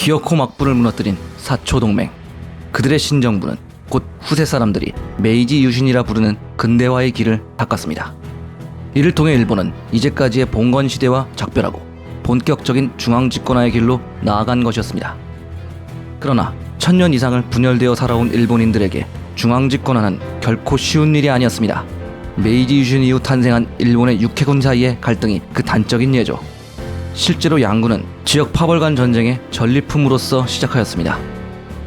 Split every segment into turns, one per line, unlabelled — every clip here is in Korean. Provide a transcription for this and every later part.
기어코 막부를 무너뜨린 사초동맹. 그들의 신정부는 곧 후세 사람들이 메이지 유신이라 부르는 근대화의 길을 닦았습니다. 이를 통해 일본은 이제까지의 봉건 시대와 작별하고 본격적인 중앙집권화의 길로 나아간 것이었습니다. 그러나 1000년 이상을 분열되어 살아온 일본인들에게 중앙집권화는 결코 쉬운 일이 아니었습니다. 메이지 유신 이후 탄생한 일본의 육해군 사이의 갈등이 그 단적인 예죠. 실제로 양군은 지역 파벌 간 전쟁의 전리품으로서 시작하였습니다.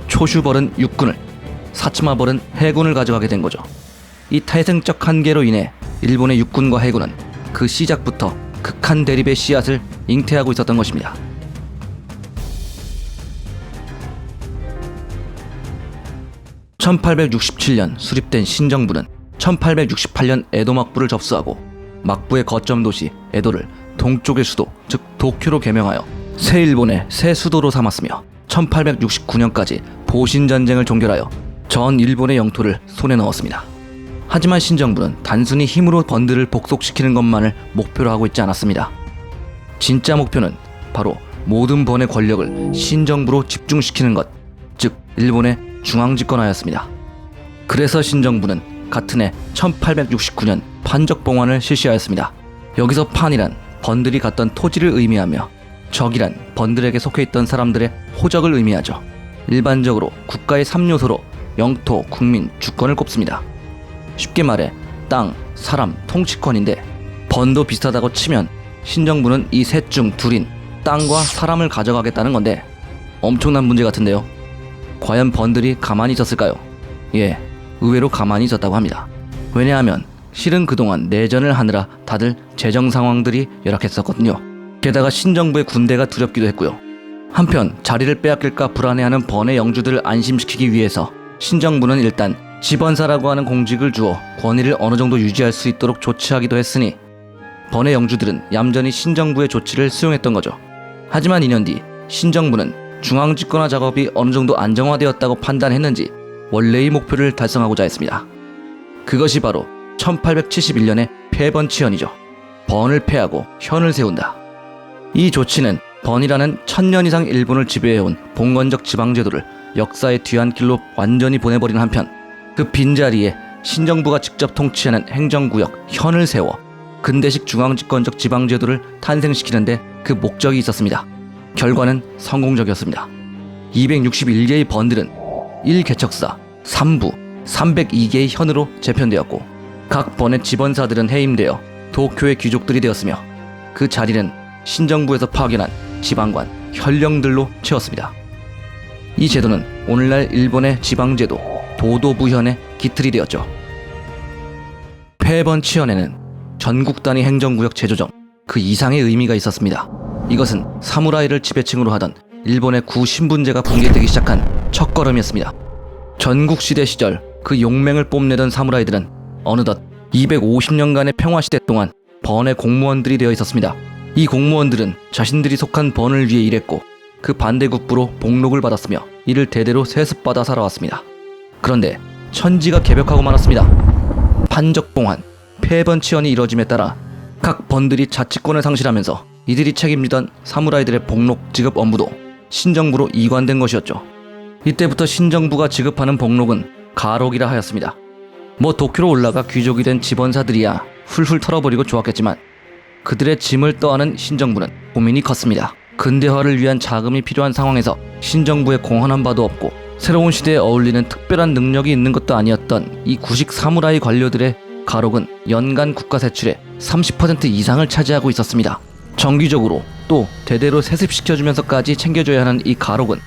초슈벌은 육군을, 사츠마벌은 해군을 가져가게 된 거죠. 이 태생적 한계로 인해 일본의 육군과 해군은 그 시작부터 극한 대립의 씨앗을 잉태하고 있었던 것입니다. (1867년) 수립된 신정부는 1868년 에도 막부를 접수하고 막부의 거점 도시 에도를 동쪽의 수도 즉 도쿄로 개명하여 새 일본의 새 수도로 삼았으며 1869년까지 보신전쟁을 종결하여 전 일본의 영토를 손에 넣었습니다. 하지만 신정부는 단순히 힘으로 번들을 복속시키는 것만을 목표로 하고 있지 않았습니다. 진짜 목표는 바로 모든 번의 권력을 신정부로 집중시키는 것, 즉 일본의 중앙집권화였습니다. 그래서 신정부는 같은 해 1869년 판적봉환을 실시하였습니다. 여기서 판이란 번들이 갖던 토지를 의미하며 적이란 번들에게 속해있던 사람들의 호적을 의미하죠. 일반적으로 국가의 3요소로 영토, 국민, 주권을 꼽습니다. 쉽게 말해 땅, 사람, 통치권인데 번도 비슷하다고 치면 신정부는 이 셋 중 둘인 땅과 사람을 가져가겠다는 건데 엄청난 문제 같은데요. 과연 번들이 가만히 있었을까요? 예, 의외로 가만히 있었다고 합니다. 왜냐하면 실은 그동안 내전을 하느라 다들 재정 상황들이 열악했었거든요. 게다가 신정부의 군대가 두렵기도 했고요. 한편 자리를 빼앗길까 불안해하는 번의 영주들을 안심시키기 위해서 신정부는 일단 지번사라고 하는 공직을 주어 권위를 어느 정도 유지할 수 있도록 조치하기도 했으니 번의 영주들은 얌전히 신정부의 조치를 수용했던 거죠. 하지만 2년 뒤 신정부는 중앙집권화 작업이 어느 정도 안정화되었다고 판단했는지 원래의 목표를 달성하고자 했습니다. 그것이 바로 1871년의 폐번치현이죠. 번을 폐하고 현을 세운다. 이 조치는 번이라는 1000년 이상 일본을 지배해온 봉건적 지방제도를 역사의 뒤안길로 완전히 보내버리는 한편 그 빈자리에 신정부가 직접 통치하는 행정구역 현을 세워 근대식 중앙집권적 지방제도를 탄생시키는데 그 목적이 있었습니다. 결과는 성공적이었습니다. 261개의 번들은 1개척사, 3부, 302개의 현으로 재편되었고 각 번의 지번사들은 해임되어 도쿄의 귀족들이 되었으며 그 자리는 신정부에서 파견한 지방관, 현령들로 채웠습니다. 이 제도는 오늘날 일본의 지방제도 도도부현의 기틀이 되었죠. 폐번치현에는 전국 단위 행정구역 재조정 그 이상의 의미가 있었습니다. 이것은 사무라이를 지배층으로 하던 일본의 구신분제가 붕괴되기 시작한 첫걸음이었습니다. 전국시대 시절 그 용맹을 뽐내던 사무라이들은 어느덧 250년간의 평화시대 동안 번의 공무원들이 되어 있었습니다. 이 공무원들은 자신들이 속한 번을 위해 일했고 그 반대국부로 복록을 받았으며 이를 대대로 세습받아 살아왔습니다. 그런데 천지가 개벽하고 말았습니다. 판적봉환, 폐번치현이 이뤄짐에 따라 각 번들이 자치권을 상실하면서 이들이 책임지던 사무라이들의 복록 지급 업무도 신정부로 이관된 것이었죠. 이때부터 신정부가 지급하는 복록은 가록이라 하였습니다. 뭐 도쿄로 올라가 귀족이 된 지번사들이야 훌훌 털어버리고 좋았겠지만 그들의 짐을 떠안은 신정부는 고민이 컸습니다. 근대화를 위한 자금이 필요한 상황에서 신정부에 공헌한 바도 없고 새로운 시대에 어울리는 특별한 능력이 있는 것도 아니었던 이 구식 사무라이 관료들의 가록은 연간 국가 세출의 30% 이상을 차지하고 있었습니다. 정기적으로 또 대대로 세습시켜주면서까지 챙겨줘야 하는 이 가록은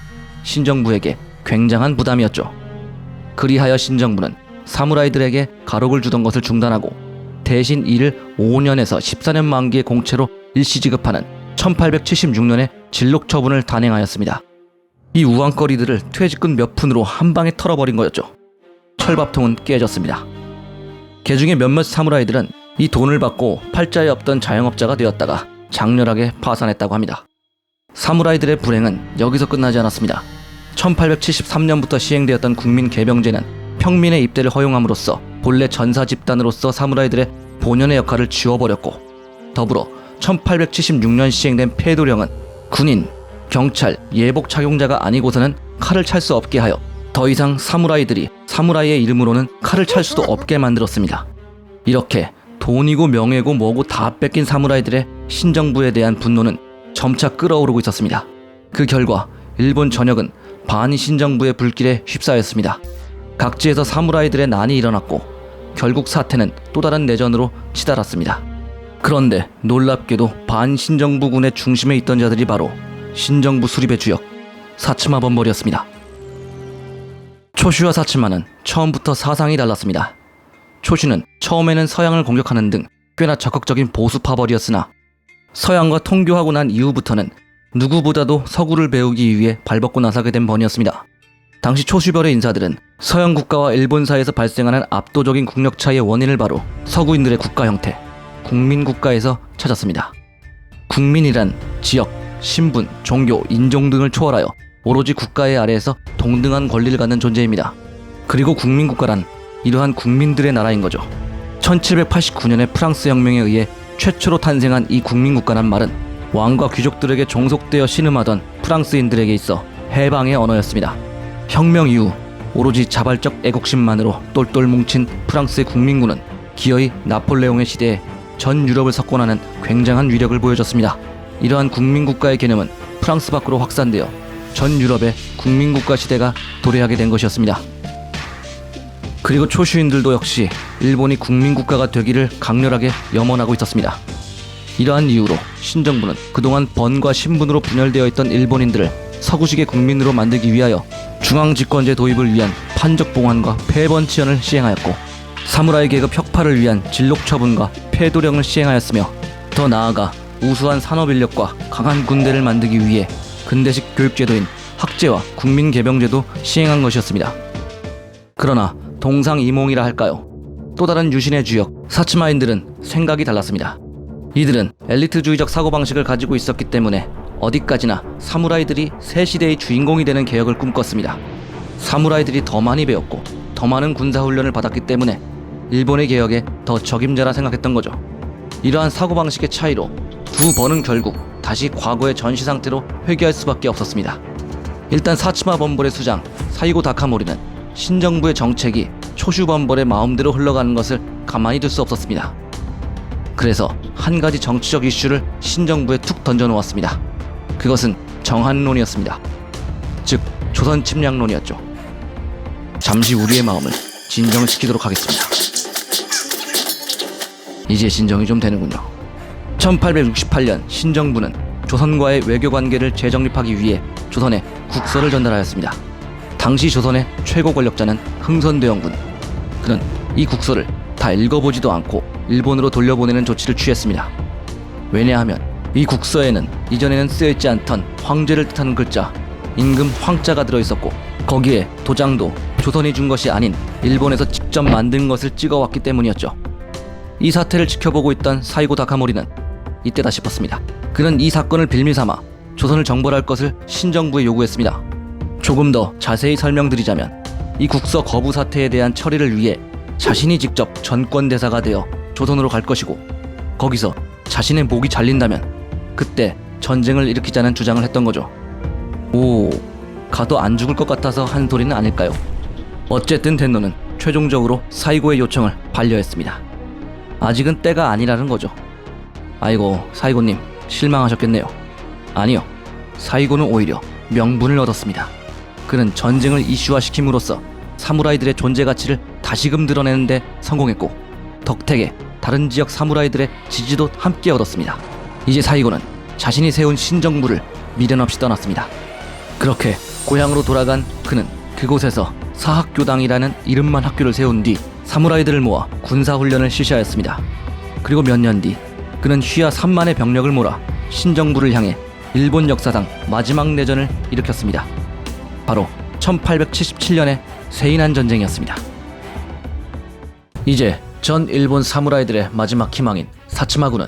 신정부에게 굉장한 부담이었죠. 그리하여 신정부는 사무라이들에게 가록을 주던 것을 중단하고 대신 이를 5년에서 14년 만기의 공채로 일시 지급하는 1876년에 진록 처분을 단행하였습니다. 이 우왕거리들을 퇴직금 몇 푼으로 한 방에 털어버린 거였죠. 철밥통은 깨졌습니다. 개중에 몇몇 사무라이들은 이 돈을 받고 팔자에 없던 자영업자가 되었다가 장렬하게 파산했다고 합니다. 사무라이들의 불행은 여기서 끝나지 않았습니다. 1873년부터 시행되었던 국민개병제는 평민의 입대를 허용함으로써 본래 전사 집단으로서 사무라이들의 본연의 역할을 지워버렸고 더불어 1876년 시행된 폐도령은 군인, 경찰, 예복 착용자가 아니고서는 칼을 찰 수 없게 하여 더 이상 사무라이들이 사무라이의 이름으로는 칼을 찰 수도 없게 만들었습니다. 이렇게 돈이고 명예고 뭐고 다 뺏긴 사무라이들의 신정부에 대한 분노는 점차 끓어오르고 있었습니다. 그 결과 일본 전역은 반이 신정부의 불길에 휩싸였습니다. 각지에서 사무라이들의 난이 일어났고 결국 사태는 또 다른 내전으로 치달았습니다. 그런데 놀랍게도 반신정부군의 중심에 있던 자들이 바로 신정부 수립의 주역 사츠마 범벌이었습니다. 초슈와 사츠마는 처음부터 사상이 달랐습니다. 초슈는 처음에는 서양을 공격하는 등 꽤나 적극적인 보수파벌이었으나 서양과 통교하고 난 이후부터는 누구보다도 서구를 배우기 위해 발벗고 나서게 된 번이었습니다. 당시 초슈별의 인사들은 서양 국가와 일본 사이에서 발생하는 압도적인 국력 차이의 원인을 바로 서구인들의 국가 형태, 국민국가에서 찾았습니다. 국민이란 지역, 신분, 종교, 인종 등을 초월하여 오로지 국가의 아래에서 동등한 권리를 갖는 존재입니다. 그리고 국민국가란 이러한 국민들의 나라인 거죠. 1789년의 프랑스 혁명에 의해 최초로 탄생한 이 국민국가란 말은 왕과 귀족들에게 종속되어 신음하던 프랑스인들에게 있어 해방의 언어였습니다. 혁명 이후 오로지 자발적 애국심만으로 똘똘 뭉친 프랑스의 국민군은 기어이 나폴레옹의 시대에 전 유럽을 석권하는 굉장한 위력을 보여줬습니다. 이러한 국민국가의 개념은 프랑스 밖으로 확산되어 전 유럽의 국민국가 시대가 도래하게 된 것이었습니다. 그리고 초슈인들도 역시 일본이 국민국가가 되기를 강렬하게 염원하고 있었습니다. 이러한 이유로 신정부는 그동안 번과 신분으로 분열되어 있던 일본인들을 서구식의 국민으로 만들기 위하여 중앙집권제 도입을 위한 판적 봉환과 폐번치연을 시행하였고 사무라이 계급 혁파를 위한 진록 처분과 폐도령을 시행하였으며 더 나아가 우수한 산업인력과 강한 군대를 만들기 위해 근대식 교육제도인 학제와 국민개병제도 시행한 것이었습니다. 그러나 동상이몽이라 할까요? 또 다른 유신의 주역 사츠마인들은 생각이 달랐습니다. 이들은 엘리트주의적 사고방식을 가지고 있었기 때문에 어디까지나 사무라이들이 새 시대의 주인공이 되는 개혁을 꿈꿨습니다. 사무라이들이 더 많이 배웠고 더 많은 군사훈련을 받았기 때문에 일본의 개혁에 더 적임자라 생각했던 거죠. 이러한 사고방식의 차이로 두 번은 결국 다시 과거의 전시 상태로 회귀할 수밖에 없었습니다. 일단 사츠마 범벌의 수장 사이고 다카모리는 신정부의 정책이 초슈 범벌의 마음대로 흘러가는 것을 가만히 둘 수 없었습니다. 그래서 한 가지 정치적 이슈를 신정부에 툭 던져놓았습니다. 그것은 정한론이었습니다. 즉 조선 침략론이었죠. 잠시 우리의 마음을 진정시키도록 하겠습니다. 이제 진정이 좀 되는군요. 1868년 신정부는 조선과의 외교관계를 재정립하기 위해 조선에 국서를 전달하였습니다. 당시 조선의 최고 권력자는 흥선대원군. 그는 이 국서를 다 읽어보지도 않고 일본으로 돌려보내는 조치를 취했습니다. 왜냐하면 이 국서에는 이전에는 쓰여있지 않던 황제를 뜻하는 글자 임금 황자가 들어있었고 거기에 도장도 조선이 준 것이 아닌 일본에서 직접 만든 것을 찍어왔기 때문이었죠. 이 사태를 지켜보고 있던 사이고 다카모리는 이때다 싶었습니다. 그는 이 사건을 빌미삼아 조선을 정벌할 것을 신정부에 요구했습니다. 조금 더 자세히 설명드리자면 이 국서 거부 사태에 대한 처리를 위해 자신이 직접 전권대사가 되어 조선으로 갈 것이고 거기서 자신의 목이 잘린다면 그때 전쟁을 일으키자는 주장을 했던 거죠. 가도 안 죽을 것 같아서 한 소리는 아닐까요? 어쨌든 텐노는 최종적으로 사이고의 요청을 반려했습니다. 아직은 때가 아니라는 거죠. 아이고 사이고님 실망하셨겠네요. 아니요, 사이고는 오히려 명분을 얻었습니다. 그는 전쟁을 이슈화시킴으로써 사무라이들의 존재 가치를 다시금 드러내는 데 성공했고 덕택에 다른 지역 사무라이들의 지지도 함께 얻었습니다. 이제 사이고는 자신이 세운 신정부를 미련 없이 떠났습니다. 그렇게 고향으로 돌아간 그는 그곳에서 사학교당이라는 이름만 학교를 세운 뒤 사무라이들을 모아 군사훈련을 실시하였습니다. 그리고 몇 년 뒤 그는 휘하 3만의 병력을 몰아 신정부를 향해 일본 역사상 마지막 내전을 일으켰습니다. 바로 1877년의 세이난 전쟁이었습니다. 이제 전 일본 사무라이들의 마지막 희망인 사츠마군은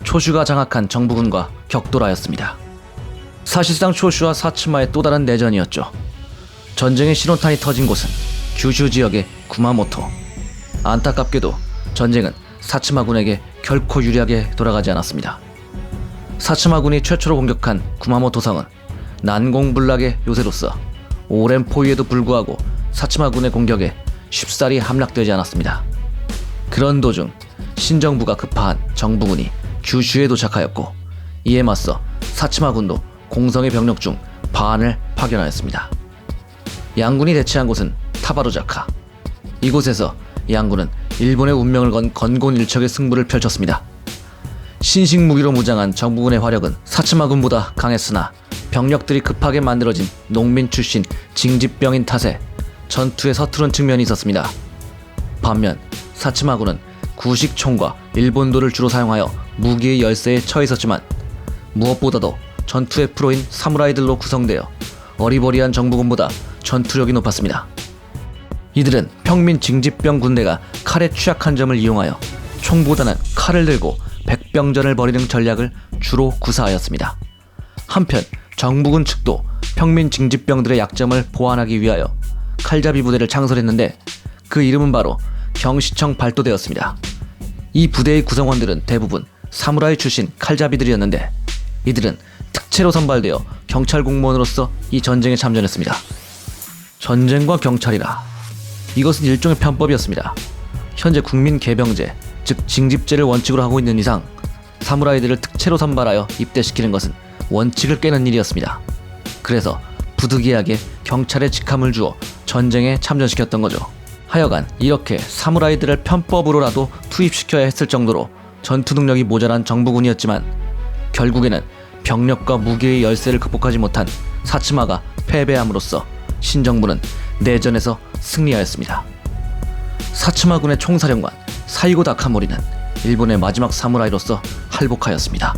초슈가 장악한 정부군과 격돌하였습니다. 사실상 초슈와 사츠마의 또 다른 내전이었죠. 전쟁의 신호탄이 터진 곳은 규슈 지역의 구마모토. 안타깝게도 전쟁은 사츠마군에게 결코 유리하게 돌아가지 않았습니다. 사츠마군이 최초로 공격한 구마모토성은 난공불락의 요새로서 오랜 포위에도 불구하고 사츠마군의 공격에 쉽사리 함락되지 않았습니다. 그런 도중 신정부가 급파한 정부군이 규슈에 도착하였고, 이에 맞서 사츠마군도 공성의 병력 중 반을 파견하였습니다. 양군이 대치한 곳은 타바로자카. 이곳에서 양군은 일본의 운명을 건 건곤일척의 승부를 펼쳤습니다. 신식 무기로 무장한 정부군의 화력은 사츠마군보다 강했으나 병력들이 급하게 만들어진 농민 출신 징집병인 탓에 전투에 서투른 측면이 있었습니다. 반면 사츠마군은 구식총과 일본도를 주로 사용하여 무기의 열세에 처해 있었지만, 무엇보다도 전투의 프로인 사무라이들로 구성되어 어리버리한 정부군보다 전투력이 높았습니다. 이들은 평민 징집병 군대가 칼에 취약한 점을 이용하여 총보다는 칼을 들고 백병전을 벌이는 전략을 주로 구사하였습니다. 한편 정부군 측도 평민 징집병들의 약점을 보완하기 위하여 칼잡이 부대를 창설했는데, 그 이름은 바로 경시청 발도대였습니다. 이 부대의 구성원들은 대부분 사무라이 출신 칼잡이들이었는데, 이들은 특채로 선발되어 경찰 공무원으로서 이 전쟁에 참전했습니다. 전쟁과 경찰이라, 이것은 일종의 편법이었습니다. 현재 국민 개병제, 즉 징집제를 원칙으로 하고 있는 이상 사무라이들을 특채로 선발하여 입대시키는 것은 원칙을 깨는 일이었습니다. 그래서 부득이하게 경찰에 직함을 주어 전쟁에 참전시켰던 거죠. 하여간 이렇게 사무라이들을 편법으로라도 투입시켜야 했을 정도로 전투 능력이 모자란 정부군이었지만, 결국에는 병력과 무기의 열세를 극복하지 못한 사츠마가 패배함으로써 신정부는 내전에서 승리하였습니다. 사츠마군의 총사령관 사이고 다카모리는 일본의 마지막 사무라이로서 할복하였습니다.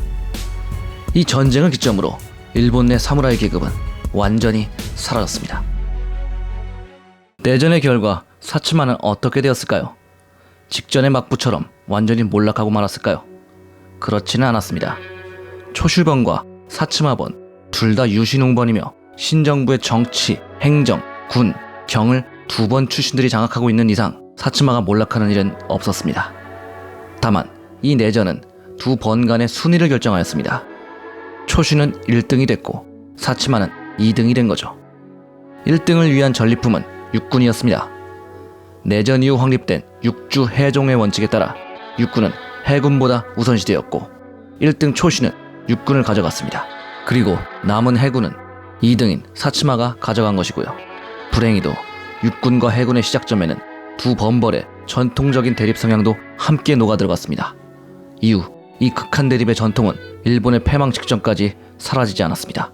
이 전쟁을 기점으로 일본 내 사무라이 계급은 완전히 사라졌습니다. 내전의 결과 사츠마는 어떻게 되었을까요? 직전의 막부처럼 완전히 몰락하고 말았을까요? 그렇지는 않았습니다. 초슈번과 사츠마번 둘 다 유신웅번이며 신정부의 정치, 행정, 군, 경을 두 번 출신들이 장악하고 있는 이상 사츠마가 몰락하는 일은 없었습니다. 다만 이 내전은 두 번간의 순위를 결정하였습니다. 초슈는 1등이 됐고 사츠마는 2등이 된 거죠. 1등을 위한 전리품은 육군이었습니다. 내전 이후 확립된 육주 해종의 원칙에 따라 육군은 해군보다 우선시되었고, 1등 초슈는 육군을 가져갔습니다. 그리고 남은 해군은 2등인 사츠마가 가져간 것이고요. 불행히도 육군과 해군의 시작점에는 두 범벌의 전통적인 대립 성향도 함께 녹아들어갔습니다. 이후 이 극한 대립의 전통은 일본의 패망 직전까지 사라지지 않았습니다.